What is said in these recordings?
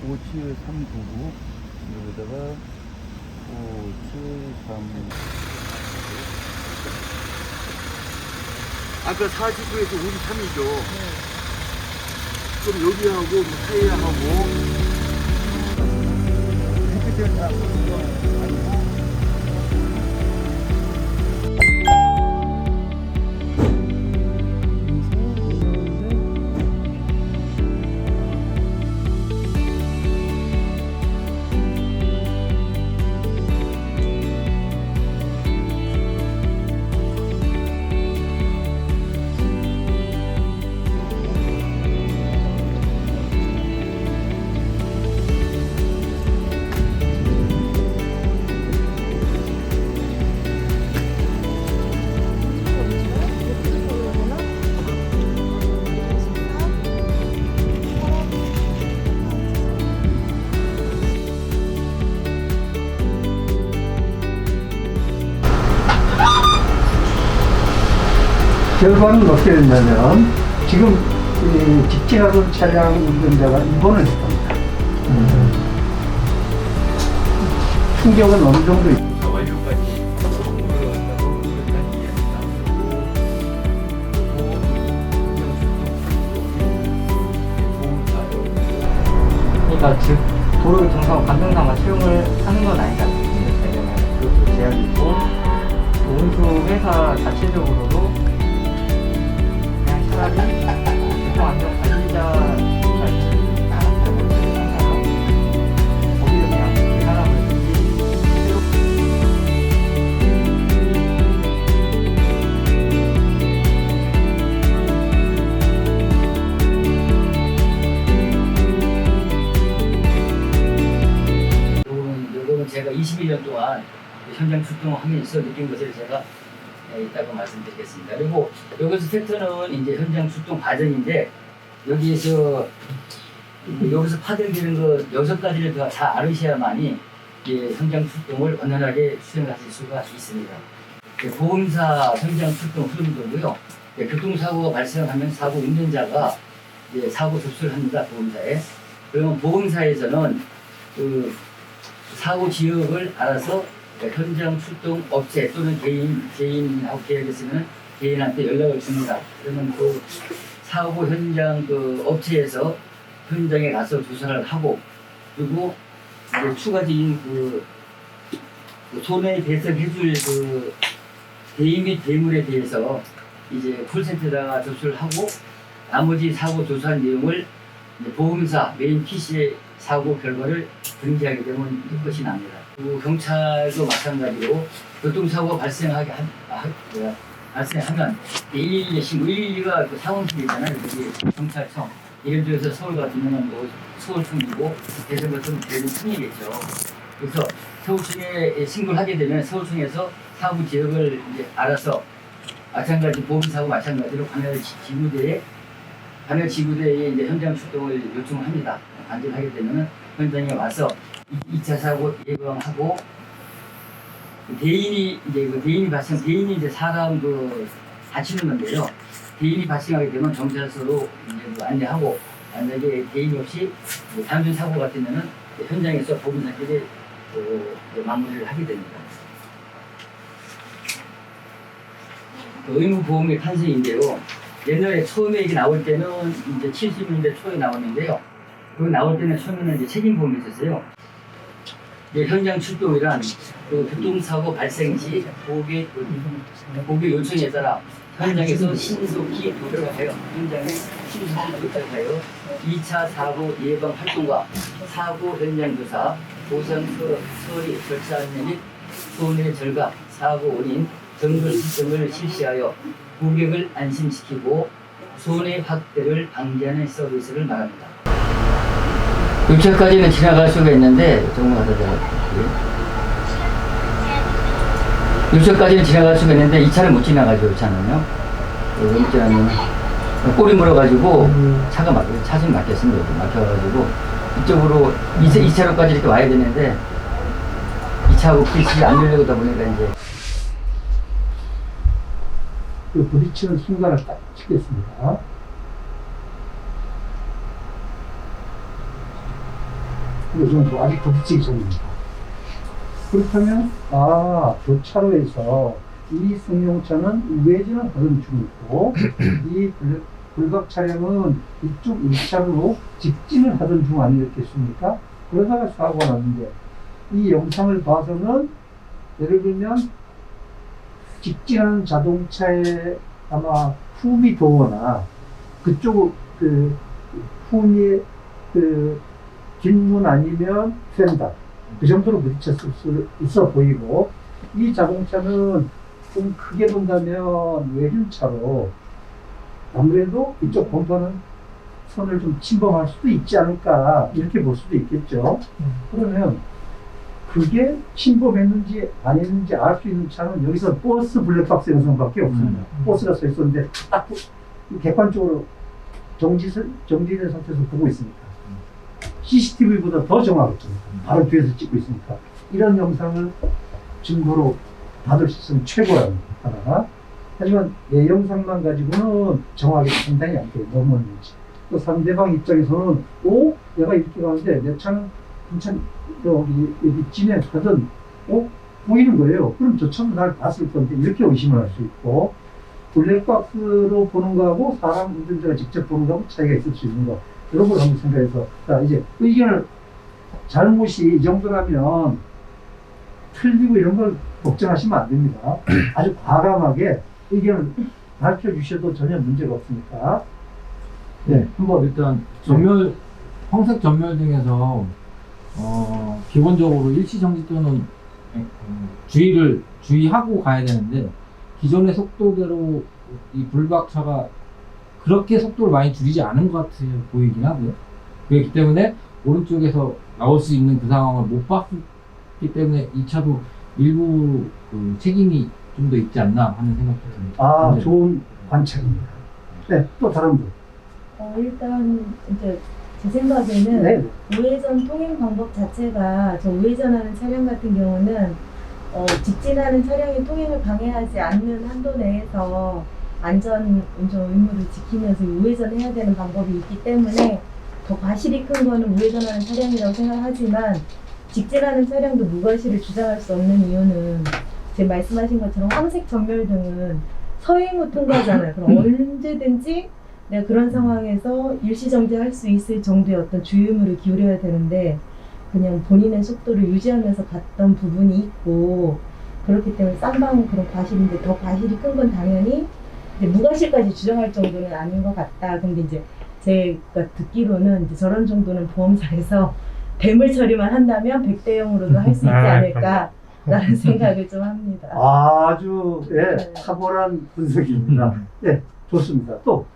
57399 여기다가 573 아까 49에서 53이죠. 그럼 여기하고 사이하고 결과는 어떻게 됐냐면 지금 직진하던 차량 운전자가 입원을 했답니다. 충격은 어느 정도 있고 그러니까 즉 도로 교통사고 감정상과 채용을 하는 건 아니다. 그것도 제약이 있고 운수 회사 자체적으로도 그냥 차라리 교통안전관리자 거기를 그냥 그 사람을 요거는 제가 21년 동안 현장 출동하면서 느낀 것을 제가 있다고 말씀드리겠습니다. 그리고 여기서 팩터는 이제 현장 출동 과정인데 여기서 파견되는 거 6가지를 다 알으셔야만이 이제 현장 출동을 원활하게 수행하실 수가 있습니다. 보험사 현장 출동 흐름도고요. 교통사고가 발생하면 사고 운전자가 사고 접수를 합니다. 보험사에. 그러면 보험사에서는 그 사고 지역을 알아서 현장 출동 업체 또는 개인하고 계약했으면 개인한테 연락을 줍니다. 그러면 그 사고 현장 그 업체에서 현장에 가서 조사를 하고 그리고 이제 추가적인 그 손해배상해줄 그 대인 및 대물에 대해서 이제 콜센터에다가 접수를 하고 나머지 사고 조사한 내용을 보험사 메인 PC에 사고 결과를 등기하게 되면 끝이 납니다. 그 경찰도 마찬가지로 교통사고가 발생하면 112 신고, 112가 그 상황실이잖아요. 여기 경찰청. 예를 들어서 서울 같은 경우는 뭐 서울청이고 대전 같은 대전청이겠죠. 그래서 서울청에 신고를 하게 되면 서울청에서 사고 지역을 이제 알아서 마찬가지 보험사고 마찬가지로 관할 지구대에 이제 현장 출동을 요청을 합니다. 관제를 하게 되면 현장에 와서 2차 사고 예방하고 대인이 이제 사람 다치는 건데요. 대인이 발생하게 되면 경찰서로 이제 안내하고 만약에 대인이 없이 단순 사고 같으면은 현장에서 보험사끼리 마무리를 하게 됩니다. 의무보험의 탄생인데요. 옛날에 처음에 이게 나올 때는 이제 70년대 초에 나왔는데요. 그 나올 때는 처음에는 이제 책임보험이 있었어요. 현장 출동이란 그 교통사고 발생 시 보호의 요청에 따라 현장에서 신속히 도착하여 2차 사고 예방 활동과 사고 현장 조사, 보상 처리 절차 안내 및 손해 절감, 사고 원인, 정보 시스템을 실시하여 고객을 안심시키고 손해 확대를 방지하는 서비스를 말합니다. 6차까지는 지나갈 수가 있는데 조금 하다 제가 6차까지는 지나갈 수가 있는데 2차는 못 지나가죠. 2차는요. 2차는 꼬리 물어가지고 차좀 막혔습니다. 막혀가지고 이쪽으로 2차로까지 이렇게 와야 되는데 2차하고 길이 안 열려다 보니까 이제 그 부딪히는 순간을 딱 찍겠습니다. 이 정도 아직 부딪히기 전입니다. 그렇다면 저 차로에서 이 승용차는 우회전을 하던 중이고 이 불박 차량은 이쪽 1차로로 직진을 하던 중 아니겠습니까? 그러다가 사고가 났는데 이 영상을 봐서는 예를 들면 직진하는 자동차의 아마 후미 도어나 그쪽 그 후미의 그 뒷문 아니면 펜다 그 정도로 부딪혔을 수 있어 보이고 이 자동차는 좀 크게 본다면 외륜차로 아무래도 이쪽 범퍼는 선을 좀 침범할 수도 있지 않을까 이렇게 볼 수도 있겠죠. 그러면 그게 침범했는지 안 했는지 알 수 있는 차는 여기서 버스 블랙박스 영상밖에 없습니다. 버스가 서 있었는데 딱 객관적으로 정지된 상태에서 보고 있으니까 CCTV보다 더 정확했죠. 바로 뒤에서 찍고 있으니까 이런 영상을 증거로 받을 수 있으면 최고랍니다. 하지만 내 영상만 가지고는 정확하게 판단이 안 돼요. 넘었는지. 또 상대방 입장에서는 내가 이렇게 가는데 내 차는 괜찮 여기 진행하던 보이는 거예요. 그럼 저 차도 날 봤을 건데 이렇게 의심을 할 수 있고 블랙박스로 보는 거하고 사람 운전자가 직접 보는 거하고 차이가 있을 수 있는 거 이런 걸 한번 생각해서 자 이제 의견을 잘못이 이 정도라면 틀리고 이런 걸 걱정하시면 안 됩니다. 아주 과감하게 의견을 밝혀주셔도 전혀 문제가 없으니까. 네, 한번 일단 전멸, 황색 전멸 등에서 기본적으로 일시정지 또는 주의하고 가야 되는데 기존의 속도대로 이 불박차가 그렇게 속도를 많이 줄이지 않은 것 같아 보이긴 하고요. 그렇기 때문에 오른쪽에서 나올 수 있는 그 상황을 못 봤기 때문에 이 차도 일부 그 책임이 좀 더 있지 않나 하는 생각도 듭니다. 좋은 관찰입니다. 네, 또 다른 분. 일단 이제 제 생각에는 네. 우회전 통행 방법 자체가 저 우회전하는 차량 같은 경우는 직진하는 차량의 통행을 방해하지 않는 한도 내에서 안전 운전 의무를 지키면서 우회전해야 되는 방법이 있기 때문에 더 과실이 큰 거는 우회전하는 차량이라고 생각하지만 직진하는 차량도 무과실을 주장할 수 없는 이유는 지금 말씀하신 것처럼 황색 전멸등은 서행 후 통과잖아요. 그럼 언제든지 내가 그런 상황에서 일시정지할 수 있을 정도의 어떤 주의 의무를 기울여야 되는데 그냥 본인의 속도를 유지하면서 갔던 부분이 있고 그렇기 때문에 쌍방 그런 과실인데 더 과실이 큰 건 당연히 이제 무과실까지 주장할 정도는 아닌 것 같다. 근데 이제 제가 듣기로는 이제 저런 정도는 보험사에서 대물 처리만 한다면 100대 0으로도 할 수 있지 않을까라는 생각을 좀 합니다. 아주 네. 탁월한 분석입니다. 네, 좋습니다. 또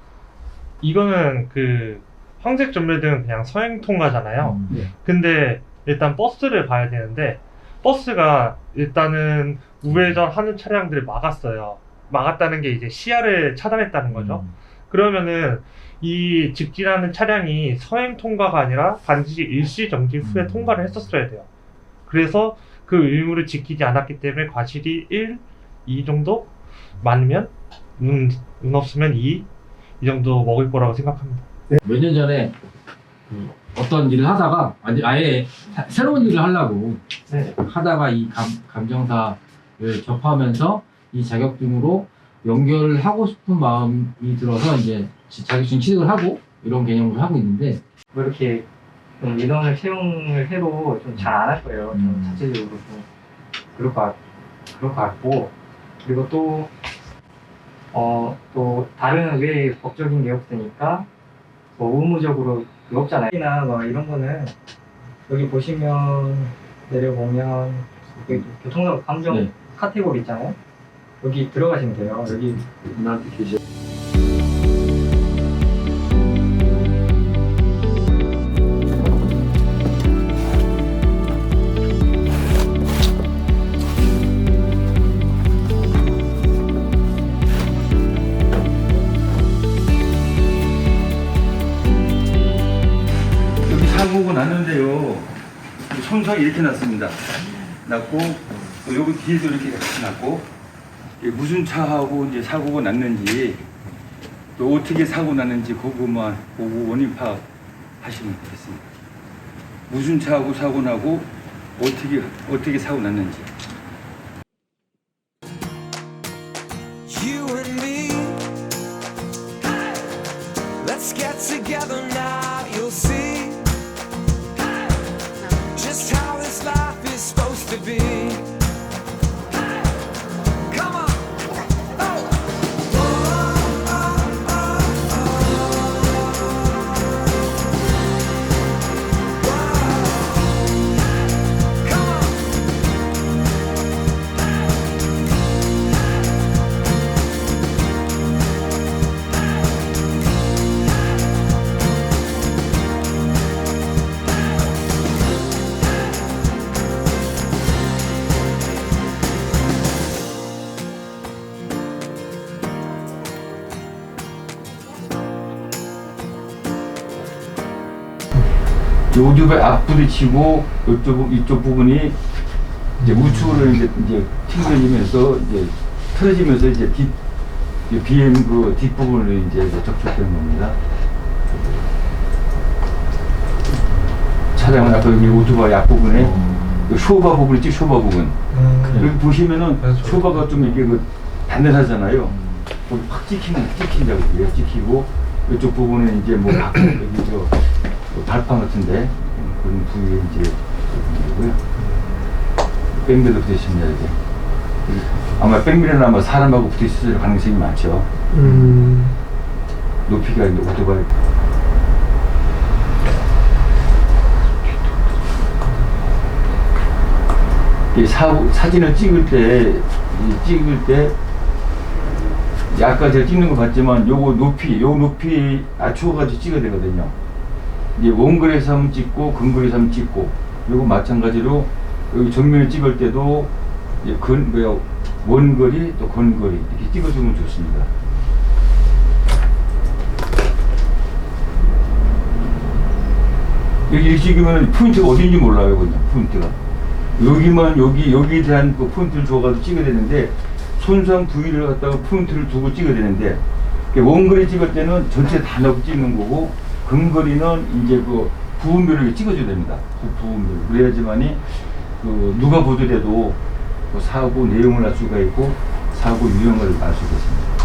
이거는 그 황색 전멸등은 그냥 서행 통과잖아요. 근데 일단 버스를 봐야 되는데 버스가 일단은 우회전 하는 차량들을 막았어요. 막았다는 게 이제 시야를 차단했다는 거죠. 그러면은 이 직진하는 차량이 서행 통과가 아니라 반드시 일시 정지 후에 통과를 했었어야 돼요. 그래서 그 의무를 지키지 않았기 때문에 과실이 1, 2 정도 많으면 운 없으면 2 정도 먹을 거라고 생각합니다. 몇 년 전에 어떤 일을 하다가 아예 새로운 일을 하려고 하다가 이 감정사를 접하면서 이 자격증으로 연결을 하고 싶은 마음이 들어서 이제 자격증 취득을 하고 이런 개념을 하고 있는데 뭐 이렇게 좀 인원을 채용을 해도 좀 잘 안 할 거예요. 좀 자체적으로 좀 그럴 것 같고 그리고 또 다른 외 법적인 게 없으니까 뭐 의무적으로 그거 없잖아요. 나 뭐 이런 거는 여기 보시면 내려보면 여기 교통사고 감정 카테고리 있잖아요. 여기 들어가시면 돼요. 여기 나한테 계셔. 사고가 났는데요. 손상이 이렇게 났습니다. 났고 또 여기 뒤에도 이렇게 같이 났고 이게 무슨 차하고 이제 사고가 났는지 또 어떻게 사고 났는지 그것만 보고 원인 파악하시면 되겠습니다. 무슨 차하고 사고 나고 어떻게 사고 났는지. You and me, let's get together now. You'll see just how this life is supposed to be. Come on. Oh. Come on. 이 오토바이 앞 부딪히고 이쪽 부분이 이제 우측으로 이제 튕겨지면서 이제 틀어지면서 이제 BM 그 뒷부분으로 이제 접촉된 겁니다. 차량은 아까 여기 오토바이 앞부분에 쇼바 부분 있지, 쇼바 부분. 여기 보시면은 그렇죠. 쇼바가 좀 이게 그 단단하잖아요. 거기 확 찍힌다고 그래요. 찍히고 이쪽 부분은 이제 뭐 여기 발판 같은데 그런 부위에 이제 부분이고요. 백밀도 붙어 있습니다. 이게 아마 백밀은 아마 사람하고 붙어 있을 가능성이 많죠. 높이가 이제 오토바이. 이 사진을 찍을 때 아까 제가 찍는 거 봤지만 요 높이 맞춰가지고 찍어야 되거든요. 이제 원거리에서 한번 찍고 근거리에서 한번 찍고, 그리고 마찬가지로 여기 정면을 찍을 때도 이제 원거리 또 근거리 이렇게 찍어주면 좋습니다. 여기 이렇게 찍으면 포인트가 어딘지 몰라요. 그냥 포인트가 여기에 대한 그 포인트를 줘가지고 찍어야 되는데, 손상 부위를 갖다가 포인트를 두고 찍어야 되는데, 원거리 찍을 때는 전체 다 넣고 찍는 거고, 근거리는 이제 그 부분별로 찍어줘야 됩니다. 그 부분별로. 그래야지만이 그 누가 보더라도 그 사고 내용을 알 수가 있고 사고 유형을 알 수가 있습니다.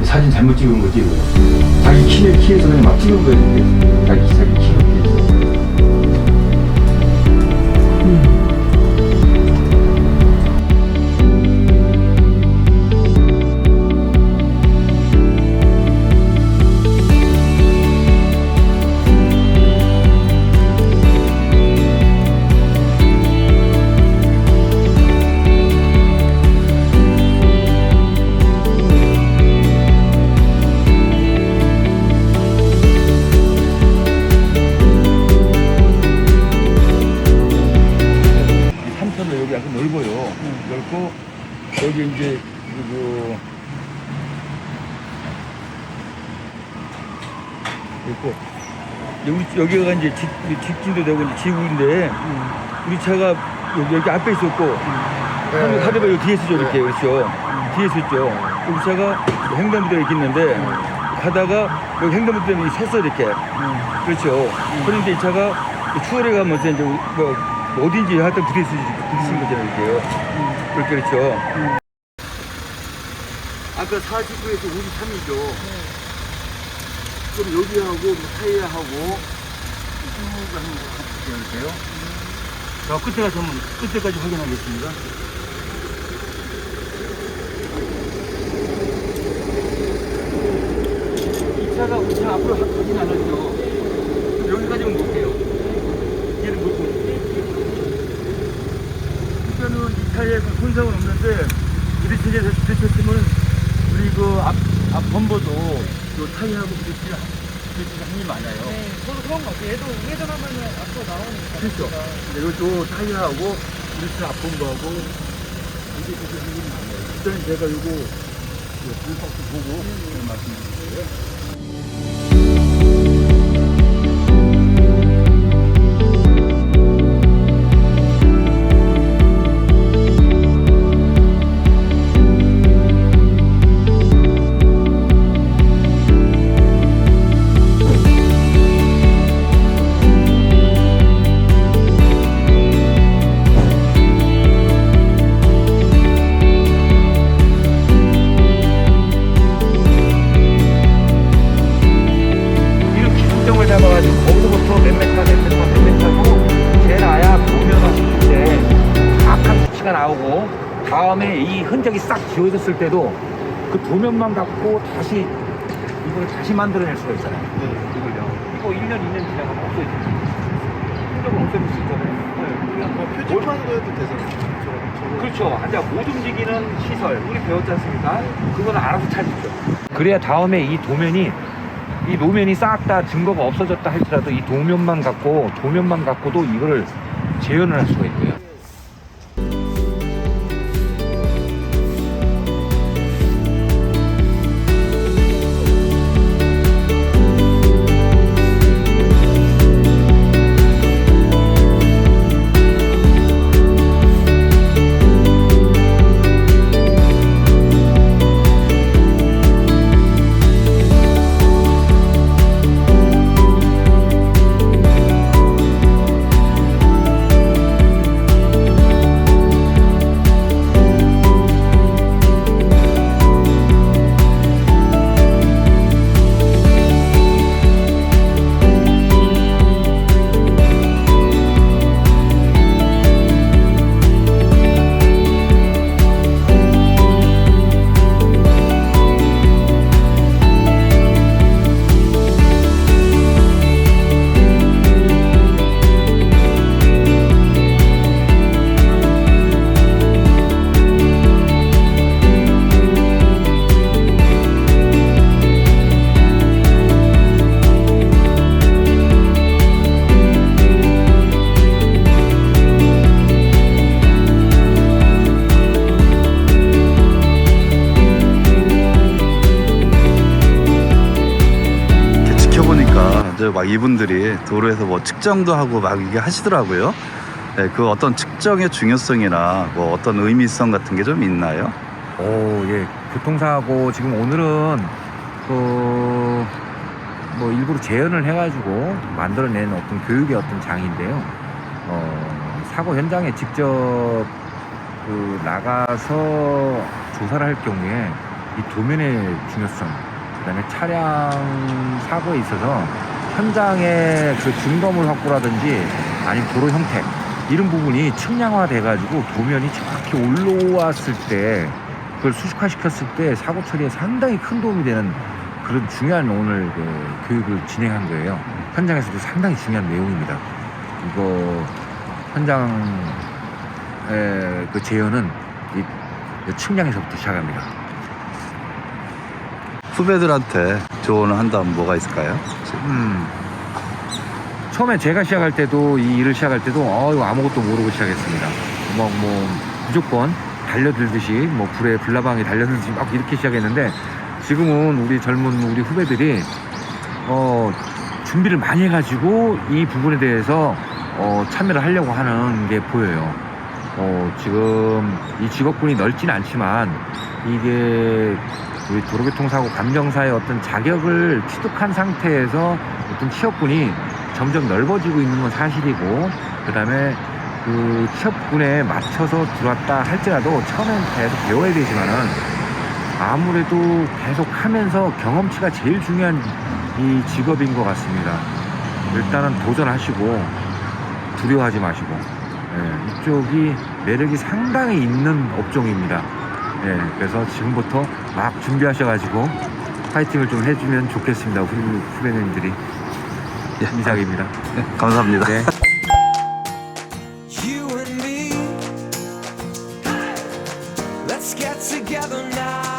사진 잘못 찍은 거지. 자기 키에서 그냥 막 찍은 거였는데 자기 키로 비해서. 여기 약간 넓어요. 넓고 여기 이제 그리고 있고 여기가 이제 직진도 되고 이제 지구인데 우리 차가 여기 앞에 있었고 하드바 여기 뒤에 있었죠. 이렇게 그렇죠. 뒤에 있었죠. 우리 차가 횡단보도에 이렇게 있는데 가다가 여기 횡단보도에 섰어 이렇게. 그렇죠. 그런데 이 차가 추월해 가면서 이제 뭐 어딘지 하여튼 부딪힌 거잖아요, 이게요. 그렇게 그렇죠. 아까 49에서 53이죠. 그럼 여기하고 타이어하고 쭉 가는 거 같이 할게요. 자, 끝에까지 확인하겠습니다. 이 차가 우리 차 앞으로 가진 않았죠. 여기까지는 볼게요. 얘는 못 보고. 일단은 이 차에 손상은 없는데 부딪혔으면 우리 그 앞 범버도 요 타이어하고 부딪히는 힘이 많아요. 네, 저도 그런 것 같아요. 얘도 우회전하면은 앞으로 나오니까. 그렇죠. 요쪽 타이어하고 우리 차 앞 범버하고 이게 힘이 많아요. 일단 제가 요거 블박스 보고 말씀드릴게요. 흔적이 싹 지워졌을 때도 그 도면만 갖고 다시 이걸 다시 만들어낼 수가 있잖아요. 이걸요. 이거 1년, 2년 지나가면 없어지죠. 흔적은 없애볼 수 있잖아요. 표지판으로 해도 되잖아요. 그렇죠. 이제 못 움직이는 시설 우리 배웠지 않습니까? 그거는 알아서 찾죠. 그래야 다음에 이 노면이 싹 다 증거가 없어졌다 할지라도 이 도면만 갖고도 이거를 재현을 할 수가 있고요. 이제 막 이분들이 도로에서 뭐 측정도 하고 막 이게 하시더라고요. 네, 그 어떤 측정의 중요성이나 뭐 어떤 의미성 같은 게 좀 있나요? 예. 교통사고 지금 오늘은 뭐 일부러 재현을 해가지고 만들어낸 어떤 교육의 어떤 장인데요. 사고 현장에 직접 나가서 조사를 할 경우에 이 도면의 중요성, 그다음에 차량 사고에 있어서 현장의 그 증거물 확보라든지 아니면 도로 형태 이런 부분이 측량화 돼가지고 도면이 정확히 올라왔을 때 그걸 수식화시켰을 때 사고 처리에 상당히 큰 도움이 되는 그런 중요한 오늘 그 교육을 진행한 거예요. 현장에서도 상당히 중요한 내용입니다. 이거 현장의 그 재현은 이 측량에서부터 시작합니다. 후배들한테 조언을 한다면 뭐가 있을까요? 처음에 제가 시작할 때도 이 일을 시작할 때도 이거 아무것도 모르고 시작했습니다. 뭐 무조건 달려들듯이 뭐 불에 불나방에 달려들듯이 막 이렇게 시작했는데 지금은 우리 젊은 우리 후배들이 준비를 많이 해가지고 이 부분에 대해서 참여를 하려고 하는 게 보여요. 지금 이 직업군이 넓진 않지만 이게 우리 도로교통사고 감정사의 어떤 자격을 취득한 상태에서 어떤 취업군이 점점 넓어지고 있는 건 사실이고, 그 다음에 그 취업군에 맞춰서 들어왔다 할지라도 처음엔 계속 배워야 되지만은 아무래도 계속 하면서 경험치가 제일 중요한 이 직업인 것 같습니다. 일단은 도전하시고 두려워하지 마시고, 이쪽이 매력이 상당히 있는 업종입니다. 그래서 지금부터 막 준비하셔가지고 파이팅을 좀 해주면 좋겠습니다. 우리 후배님들이. 이상입니다. 감사합니다. 네. You and me, let's get together now.